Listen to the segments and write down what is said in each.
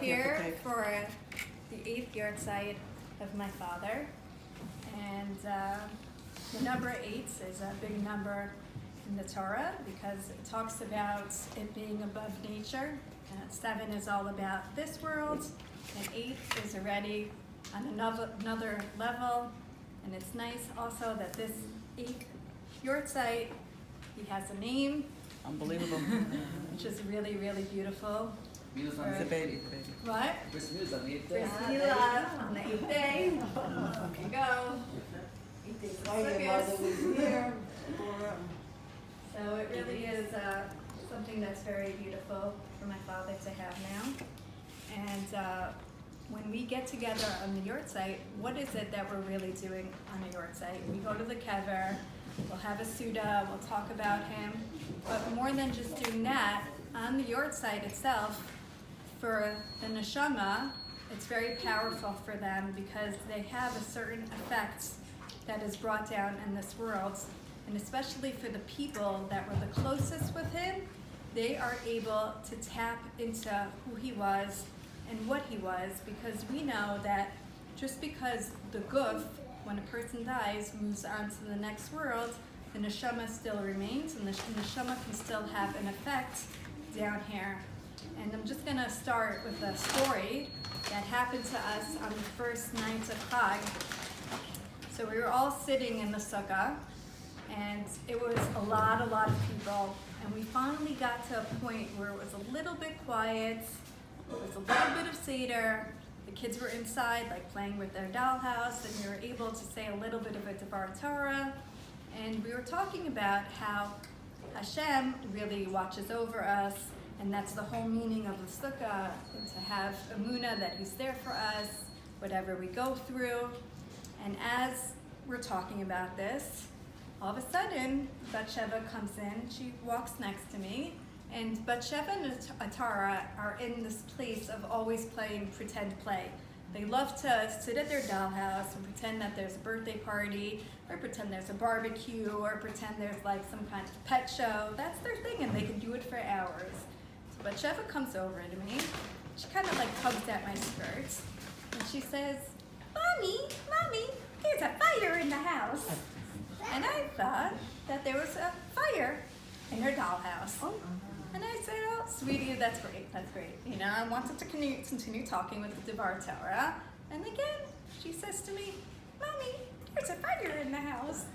here for the 8th Yartzeit of my father, and the number 8 is a big number in the Torah because it talks about it being above nature. 7 is all about this world, and 8 is already on another level. And it's nice also that this 8th Yartzeit, he has a name. Unbelievable. Which is really, really beautiful. It's a baby. What? Bris Milah on the 8th day. Bris Milah on the 8th day. There you go. 8 days of sukkahs. So it really is something that's very beautiful for my father to have now. And when we get together on the Yartzeit, what is it that we're really doing on the Yartzeit? We go to the kever, we'll have a Suda, we'll talk about him, but more than just doing that, on the Yartzeit itself, for the neshama, it's very powerful for them because they have a certain effect that is brought down in this world, and especially for the people that were the closest with him, they are able to tap into who he was and what he was, because we know that just because the guf, when a person dies, moves on to the next world, the neshama still remains, and the neshama can still have an effect down here. And I'm just going to start with a story that happened to us on the first night of Chag. So we were all sitting in the sukkah, and it was a lot of people, and we finally got to a point where it was a little bit quiet. It was a little bit of Seder. The kids were inside, like playing with their dollhouse, and we were able to say a little bit of a Devar Torah. And we were talking about how Hashem really watches over us, and that's the whole meaning of the sukkah, to have emunah that He's there for us, whatever we go through. And as we're talking about this, all of a sudden, Batsheva comes in. She walks next to me. And Batsheva and Atara are in this place of always playing pretend play. They love to sit at their dollhouse and pretend that there's a birthday party, or pretend there's a barbecue, or pretend there's like some kind of pet show. That's their thing, and they can do it for hours. So Batsheva comes over to me. She kind of like tugs at my skirts, and she says, Mommy, there's a fire in the house. And I thought that there was a fire in her dollhouse. And I said, oh, sweetie, that's great. You know, I wanted to continue talking with the Devar Torah. And again, she says to me, Mommy, there's a fire in the house.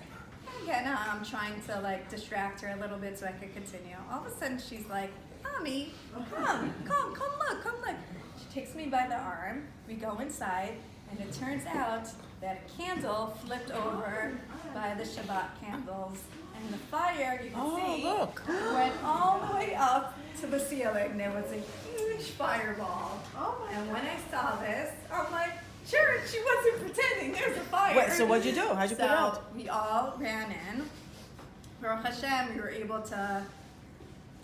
And again, I'm trying to like distract her a little bit so I could continue. All of a sudden, she's like, Mommy, come look. She takes me by the arm. We go inside, and it turns out that a candle flipped over by the Shabbat candles. And the fire, you can see, went all the way up to the ceiling. There was a huge fireball. And when I saw this, I'm like, sure, she wasn't pretending. There's a fire. Wait, so what'd you do? How'd you put it out? We all ran in. Baruch Hashem, we were able to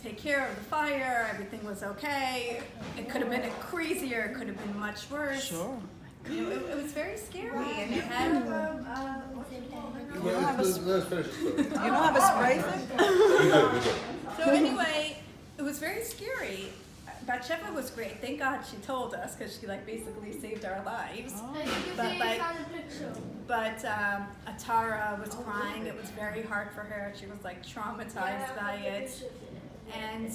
take care of the fire. Everything was okay. It could have been crazier. It could have been much worse. Sure. It was very scary, and it had. You don't have a spray thing? So anyway, it was very scary. Batsheva was great. Thank God she told us, because she like basically saved our lives. But Atara was crying. It was very hard for her. She was like traumatized by it. And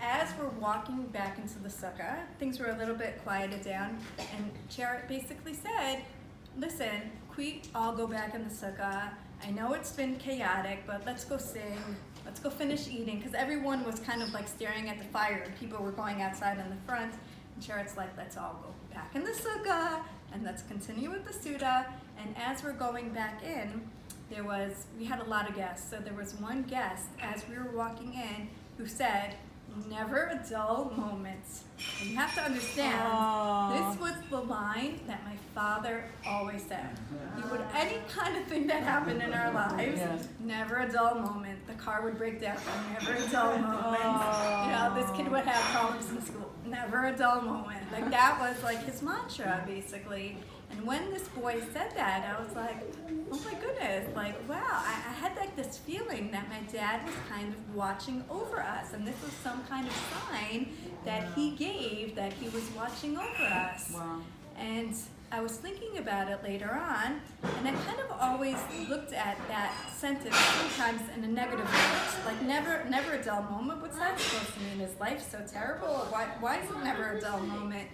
as we're walking back into the sukkah, things were a little bit quieted down, and Charit basically said, listen, we all go back in the sukkah. I know it's been chaotic, but let's go sing. Let's go finish eating, because everyone was kind of like staring at the fire, and people were going outside in the front. And Charit's like, let's all go back in the sukkah, and let's continue with the Suda. And as we're going back in, we had a lot of guests. So there was one guest, as we were walking in, who said, never a dull moment. And you have to understand, this was the line that my father always said. He would, any kind of thing that happened in our lives, never a dull moment. The car would break down, never a dull moment. You know, this kid would have problems in school, never a dull moment. Like that was like his mantra, basically. And when this boy said that, I was like, oh my goodness, like, wow, I had like this feeling that my dad was kind of watching over us. And this was some kind of sign that he gave that he was watching over us. Wow. And I was thinking about it later on, and I kind of always looked at that sentence sometimes in a negative way. Like never a dull moment. What's that supposed to mean? Is life so terrible? Or why is it never a dull moment?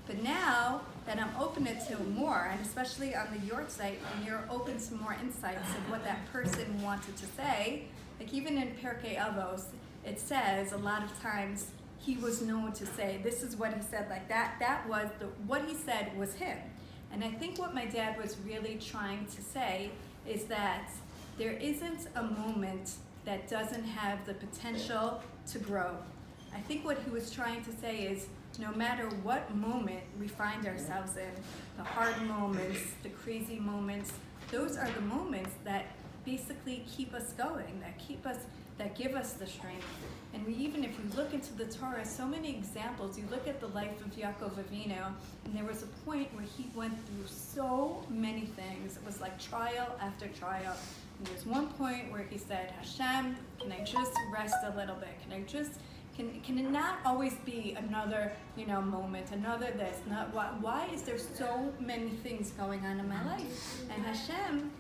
But now that I'm open to more, and especially on the Yartzeit, when you're open to more insights of what that person wanted to say, like even in Pirkei Avos, it says a lot of times he was known to say, this is what he said, like that was what he said was him. And I think what my dad was really trying to say is that there isn't a moment that doesn't have the potential to grow. I think what he was trying to say is no matter what moment we find ourselves in, the hard moments, the crazy moments, those are the moments that basically keep us going, that give us the strength. And even if you look into the Torah, so many examples, you look at the life of Yaakov Avinu, and there was a point where he went through so many things. It was like trial after trial. And there was one point where he said, Hashem, can I just rest a little bit? Can it not always be another, moment, another this? Why is there so many things going on in my life? And Hashem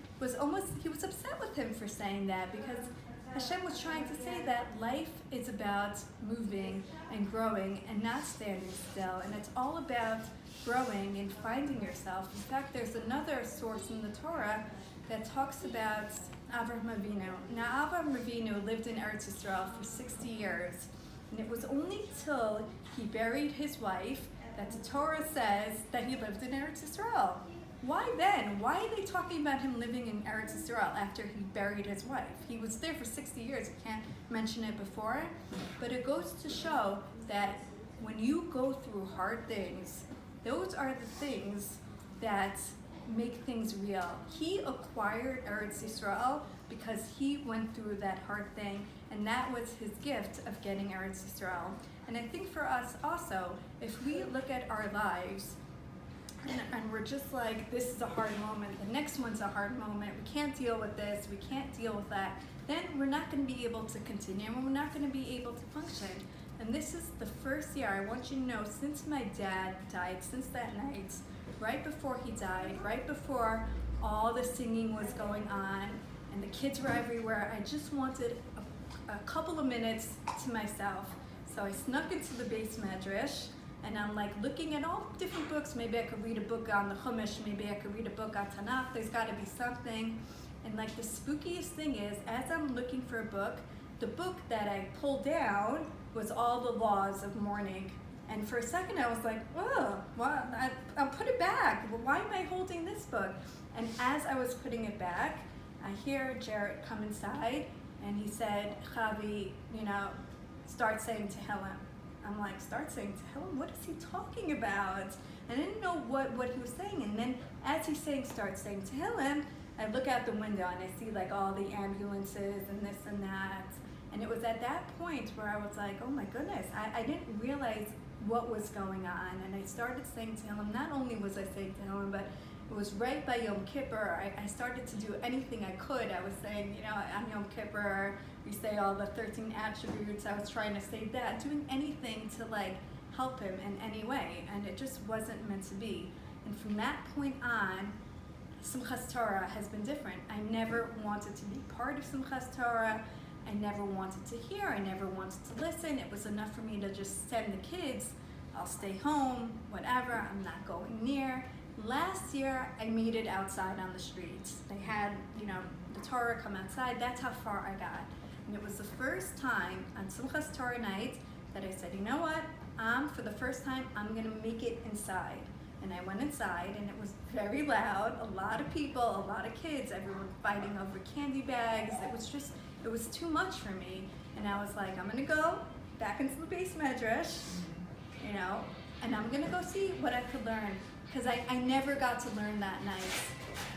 he was upset with him for saying that, because Hashem was trying to say that life is about moving and growing and not standing still. And it's all about growing and finding yourself. In fact, there's another source in the Torah that talks about Avraham Avinu. Now, Avraham Avinu lived in Eretz Yisrael for 60 years. And it was only till he buried his wife that the Torah says that he lived in Eretz Yisrael. Why then? Why are they talking about him living in Eretz Yisrael after he buried his wife? He was there for 60 years. You can't mention it before. But it goes to show that when you go through hard things, those are the things that make things real. He acquired Eretz Yisrael because he went through that hard thing, and that was his gift of getting Eretz Yisrael. And I think for us also, if we look at our lives, and we're just like, this is a hard moment, the next one's a hard moment, we can't deal with this, we can't deal with that, then we're not going to be able to continue, and we're not going to be able to function. And this is the first year, I want you to know, since my dad died, since that night, right before he died, right before all the singing was going on, and the kids were everywhere, I just wanted a couple of minutes to myself. So I snuck into the base medrash, and I'm like looking at all different books. Maybe I could read a book on the Chumash, maybe I could read a book on Tanakh, there's gotta be something. And like the spookiest thing is, as I'm looking for a book, the book that I pulled down was all the laws of mourning. And for a second I was like, oh, well, I'll put it back. Well, why am I holding this book? And as I was putting it back, I hear Jarrett come inside, and he said, Chavi, start saying Tehillim. I'm like, start saying Tehillim? What is he talking about? I didn't know what he was saying. And then as he's saying, start saying Tehillim, I look out the window and I see like all the ambulances and this and that. And it was at that point where I was like, oh my goodness, I didn't realize what was going on. And I started saying Tehillim. Not only was I saying Tehillim, but it was right by Yom Kippur. I started to do anything I could. I was saying, on Yom Kippur, we say all the 13 attributes. I was trying to say that, doing anything to like help him in any way. And it just wasn't meant to be. And from that point on, Simchas Torah has been different. I never wanted to be part of Simchas Torah. I never wanted to hear. I never wanted to listen. It was enough for me to just send the kids. I'll stay home, whatever. I'm not going near. Last year, I made it outside on the streets. They had, the Torah come outside. That's how far I got. And it was the first time on Simchas Torah night that I said, you know what? For the first time, I'm going to make it inside. And I went inside, and it was very loud. A lot of people, a lot of kids, everyone fighting over candy bags. It was too much for me. And I was like, I'm going to go back into the base medrash, and I'm going to go see what I could learn. Because I never got to learn that night.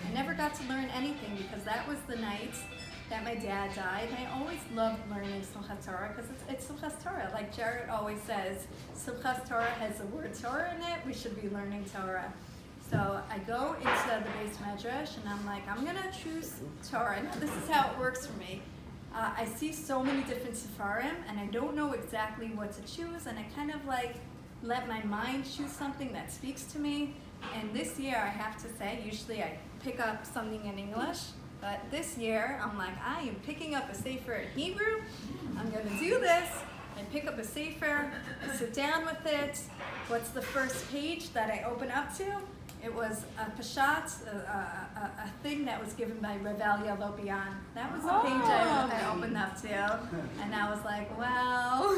I never got to learn anything, because that was the night that my dad died. And I always loved learning Simchas Torah, because it's Simchas Torah. Like Jared always says, Simchas Torah has the word Torah in it. We should be learning Torah. So I go into the base medrash and I'm like, I'm gonna choose Torah. And this is how it works for me. I see so many different sefarim and I don't know exactly what to choose, and I kind of like let my mind choose something that speaks to me. And this year I have to say, usually I pick up something in English, but this year I'm like, I am picking up a sefer in Hebrew. I'm gonna do this. I pick up a sefer, I sit down with it. What's the first page that I open up to? It was a pashat, a thing that was given by Revalia Lopian. That was the page I opened up to. And I was like, well,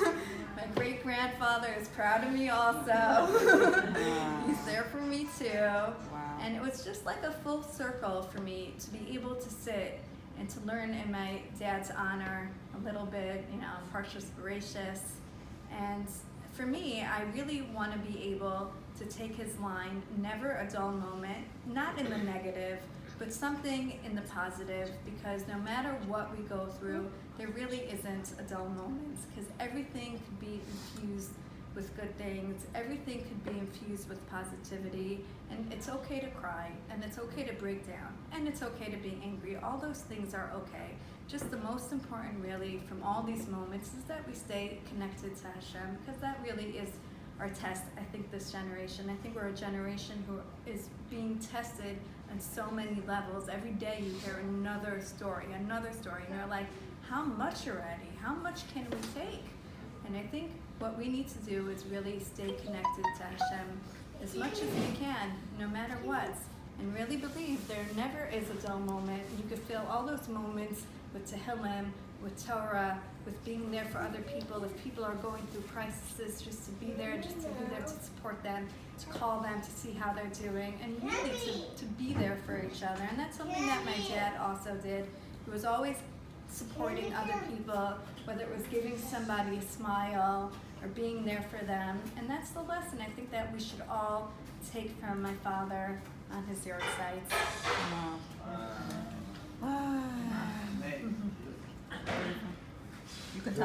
my great-grandfather is proud of me also. He's there for me too. Wow. And it was just like a full circle for me to be able to sit and to learn in my dad's honor a little bit, Parshas Bereshis. And for me, I really want to be able to take his line, never a dull moment, not in the negative, but something in the positive, because no matter what we go through, there really isn't a dull moment, because everything could be infused with good things, everything could be infused with positivity, and it's okay to cry, and it's okay to break down, and it's okay to be angry. All those things are okay. Just the most important really from all these moments is that we stay connected to Hashem, because that really is our test, I think, this generation. I think we're a generation who is being tested on so many levels. Every day you hear another story, and you're like, how much already? How much can we take? And I think what we need to do is really stay connected to Hashem as much as we can, no matter what, and really believe there never is a dull moment. You could fill all those moments with Tehillim, with Torah, with being there for other people. If people are going through crises, just to be there to support them, to call them, to see how they're doing, and really to be there for each other. And that's something that my dad also did. He was always supporting other people, whether it was giving somebody a smile or being there for them. And that's the lesson I think that we should all take from my father on his Yartzeit. Wow. You can tap